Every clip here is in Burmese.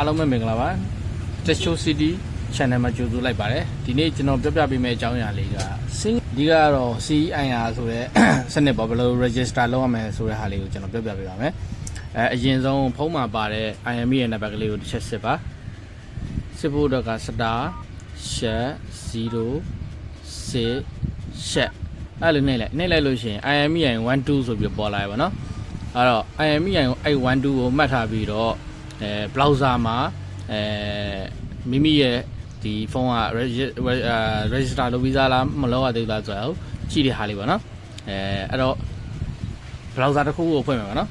အားလုံးပဲမင်္ဂလာပါ Techo City Channel မှာကြိုဆိုလိုက်ပါတယ်ဒီနေ့ကျွန်တော်ပြပေးမယ့်အကြောင်းအရာလေးကဒီကတော့ CIR ဆိုတဲ့စနစ်ပေါ့ဘယ်လို register လုပ်ရမလဲဆိုတဲ့ဟာလေးကိုကျွန်တော်ပြပေးပါမယ်အရင်ဆုံးဖုန်းမှာပါတဲ့ IME ရဲ့နံပါတ်ကလေးကိုတစ်ချက်စစ်ပါစစ်ဖို့တော့က star share 0 6 share အဲ့လိုနဲ့လိုက်လို့ရှိရင် IME 12ဆိုပြီးပေါ်လာရပါတော့အဲ့တော့ IME 12ကိုမှတ်ထားပြီးတော့browser မှာမိမိရဲ့ဒီဖုန်းက register လုပ်ပြီးသားလားမလုပ်ရသေးလားဆိုတော့ကြည့်တဲ့ဟာလေးပေါ့နော်အဲ့တော့ browser တစ်ခုကိုဖွင့်မယ်ပေါ့နော်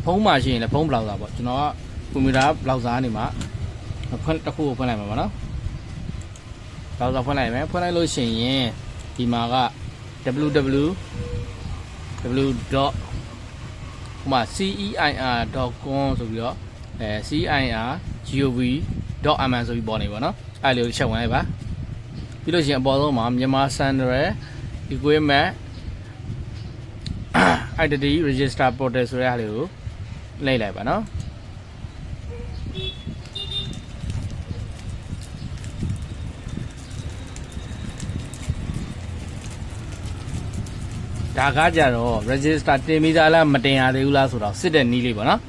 ဖုန်းမှာရှိရင်လည်းဖုန်း browser ပေါ့ကျွန်တော်က computer browser ကနေမှဖွင့်တစ်ခုကိုဖွင့်လိုက်မှာပေါ့နော် browser ဖွင့်လိုက်မယ်ဖွင့်လိုက်လို့ရှိရင်ဒီမှာက www.ceir.com ဆိုပြီးတော့ceir.gov.mn ဆိုပြီးပေါ်နေပါတော့အဲ့လိုချက်ဝင်လိုက်ပါပြီးလို့ရှိရင်အပေါ်ဆုံးမှာမြန်မာ Central Equipment Identity Register Portal ဆိုတဲ့ဟာလေးကိုနှိပ်လိုက်ပါနော်ဒါကကြတော့ register တင်ပြီးသားလားမတင်ရသေးဘူးလားဆိုတော့စစ်တဲ့နည်းလေးပေါ့နော်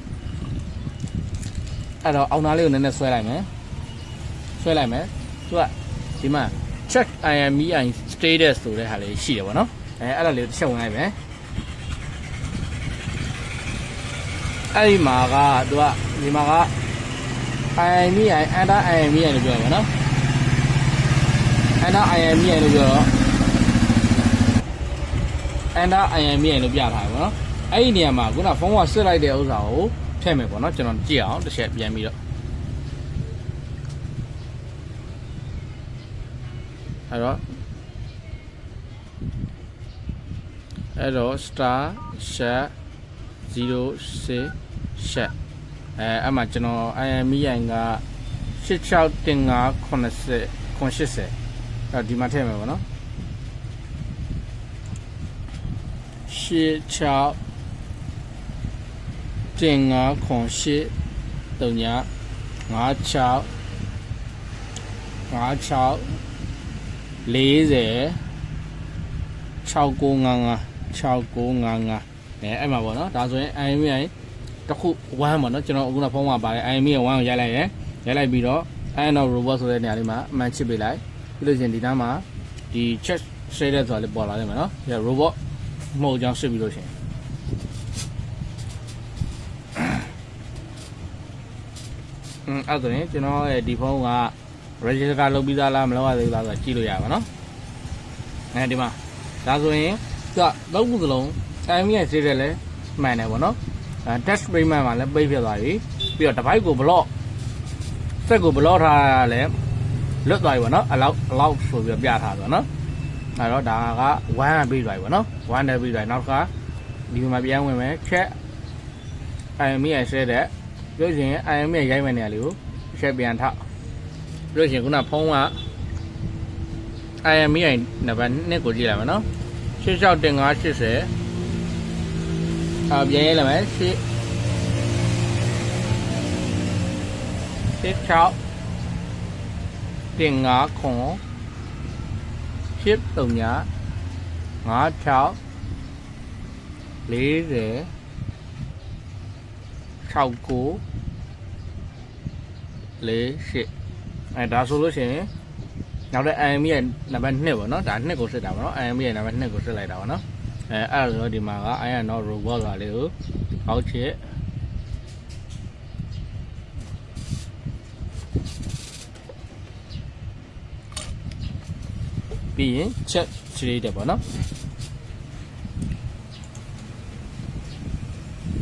အဲ့တော့အောက်နားလေးကိုနည်းနည်းဆွဲလိုက်မယ်သူကဒီမှာ check IMEI status ဆိုတဲ့ဟာလေးရှိတယ်ပေါ့နော်အဲ့ဒါလေးကိုတစ်ချက်ဝင်လိုက်မယ်အဲ့ဒီမှာကသူကဒီမှာက IMEI under IMEI လို့ပြောရပါနော် under IMEI လို့ပြောတော့under IMEI လို့ပြထားတယ်ပေါ့နော်အဲ့ဒီနေရာမှာခုနဖုန်းကစစ်လိုက်တဲ့ဥစ္စာကိုထည့်မယ်ပေါ့နော်ကျွန်တော်ကြည့်အောင်တစ်ချက်ပြန်ပြီးတော့အဲ့တော့ star share 06 shareအဲ့မှာကျွန်တော် IMEI က863580အဲ့ဒီမှာထည့်မယ်ပေါ့နော်86တင်ငါခွန်ရှိတုံညာ56 40 6955အဲ့မှာပေါ့နော်ဒါဆိုရင် IMEI တစ်ခု1ပေါ့နော်ကျွန်တော်အခုနဖုန်းမှာပါတယ် IMEI 1ကိုရိုက်လိုက်ရယ်ရိုက်လိုက်ပြီးတော့ INO robot ဆိုတဲ့နေရာလေးမှာအမှန်ချစ်ပေးလိုက်ပြီးလို့ရှိရင်ဒီနားမှာဒီ check status ဆိုတာလေးပေါ်လာတယ်မယ်နော်ဒီ robot မဟုတ်ကြောင်းစစ်ပြီးလို့ရှိရင်အဲ့ဒါရင်ကျွန်တော်ရဲ့ဒီဖုန်းက register လုပ်ပြီးသားလားမလုပ်ရသေးဘူးလားဆိုတာကြည့်လို့ရပါနော်ဒီမှာဒါဆိုရင်သူကသုံးခုစလုံး IMEI စစ်တယ်လဲမှန်တယ်ပေါ့နော်test payment မှာလည်းပိတ်ဖြစ်သွားပြီပြီးတော့ device ကို block စက်ကို block ထားရလဲလွတ်သွားပြီပေါ့နော် allow ဆိုပြီးပြထားတယ်နော်အဲ့တော့ဒါက1ပြီးသွားပြီပေါ့နော်1နဲ့ပြီးသွားပြီနောက်ကဒီမှာပြန်ဝင်မယ် check IMEI စစ်တဲ့ပြောရင် IMEI ရိုက်မဲ့နေရာလေးကို check ပြန်ထောက်ပြောရင်ခုနဖုန်းက IMEI နံပါတ်2ကိုကြည့်လိုက်မယ်နော်863580ပြန်ရေးလိုက်မယ်86တင်ငါခွန်10 56 40 69 48ဒါဆိုလို့ရှိရင်နောက်တဲ့ IMEI နံပါတ်2ပေါ့နော်ဒါ2ကိုစစ်တာပေါ့နော် IMEI နံပါတ်2ကိုစစ်လိုက်တာပေါ့နော်အဲ့ဒါဆိုဒီမှာက INO robot ဆိုတာလေးကိုအောက်ချစ်ပြီးရင် check ချလေးတယ်ပေါ့နော်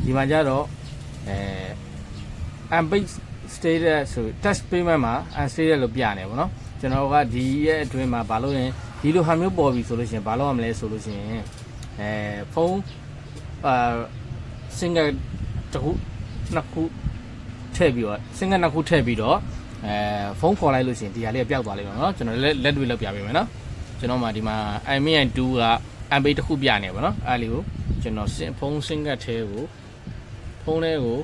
ဒီမှာကြတော့unpaid status ဆို test payment မှာ unstated လို့ပြနေပေါ့နော်ကျွန်တော်ကဒီရဲ့အတွင်းမှာဘာလို့ရင်ဒီလိုဟာမျိုးပေါ်ပြီဆိုလို့ရှိရင်ဘာလို့ရမလဲဆိုလို့ရှိရင်ဖုန်းsingle တစ်ခုနှစ်ခုထည့်ပြီးတော့ single နှစ်ခုထည့်ပြီးတော့ဖုန်းခေါ်လိုက်လို့ရှိရင်ဒီဟာလေးကပျောက်သွားလိမ့်မယ်နော်ကျွန်တော်လက်တွေ့လောက်ပြပေးမယ်နော်ကျွန်တော်မှဒီမှာ IMEI 2က unpaid တစ်ခုပြနေပါနော်အဲ့လေးကိုကျွန်တော်ဖုန်း single ထဲကိုဖုန်းလေးကို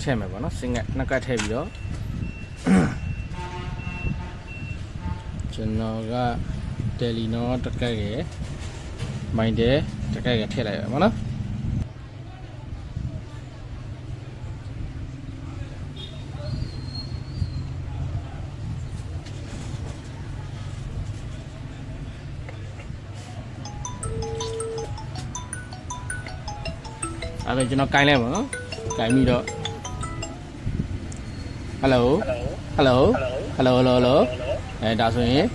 ထ ထည့်မယ်ပေါ့နော်စင်ကတ်နှစ်ကတ်ထည့်ပြီးတော့ကျွန်တော်ကတယ်လီနောတစ်ကတ်ရယ်မိုင်းတယ်တစ်ကတ်ရယ်ထည့်လိုက်ရပါနော်အဲ့ဒါကျွန်တော်ကင်လိုက်ပါနော်ကင်ပြီးတော့ hello အဲဒါဆိုရင်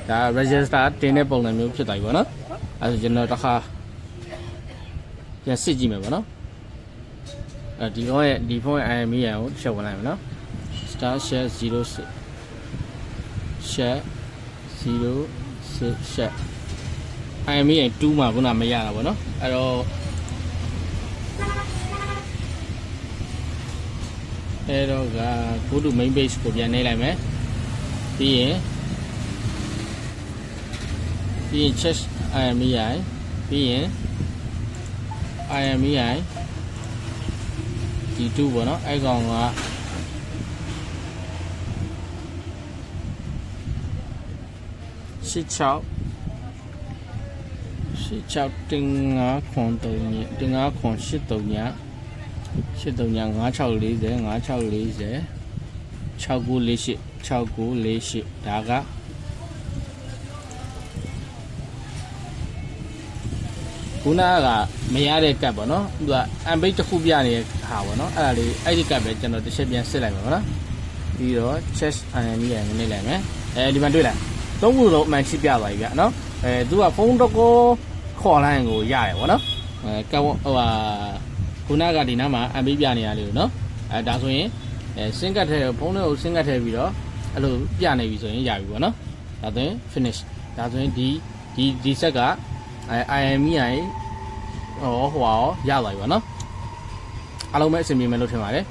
ဒါ register တင်တဲ့ပုံစံမျိုးဖြစ်သွားပြီပေါ့နော်အဲ့ဒါကျွန်တော်တစ်ခါပြန်စစ်ကြည့်မယ်ပေါ့နော်အဲဒီဖုန်းရဲ့IMEI ကိုရှော့ဝင်လိုက်မယ်နော် star share 06 share 06 share IMEI 2မှာခုနမရတာပေါ့နော်အဲ့တော့က go to main page ကိုပြန်နှိပ်လိုက်မယ်ပြီးရင် check IMEI ပြီးရင် IMEI D2 ပေါ့နော်အဲ့ကောင်က16တင်ငါခွန်3ညတင်ငါခွန်83ည83ည5640 6948ဒါကခုနကမရတဲ့ကတ်ပေါ့နော်သူကအမ်ဘိတ်တစ်ခုပြနေတဲ့ဟာပေါ့နော်အဲ့ဒါလေးအဲ့ဒီကတ်ပဲကျွန်တော်တစ်ချက်ပြန်စစ်လိုက်မှာပေါ့နော်ပြီးတော့ chest IMEI ရနေလိုက်မယ်ဒီမှာတွေ့လားသုံးခုလုံးအမှန်ချပြပါပြီဗျနော်သူကဖုန်းတကောခေါ်လိုက်ကိုရတယ်ပေါ့နော်ကတ်ဟိုဟာခုနကဒီနားမှာအမ်ဘိတ်ပြနေရလေးကိုနော်ဒါဆိုရင်စင်ကတ်ထဲဖုန်းထဲကိုစင်ကတ်ထဲပြီးတော့အဲ့လိုပြနေပြီဆိုရင်ရပြီပေါ့နော်ဒါဆိုရင် finish ဒါဆိုရင်ဒီဆက်က IMEI ဟိုရသွားပြီပေါ့နော်အားလုံးပဲအဆင်ပြေမယ်လို့ထင်ပါတယ်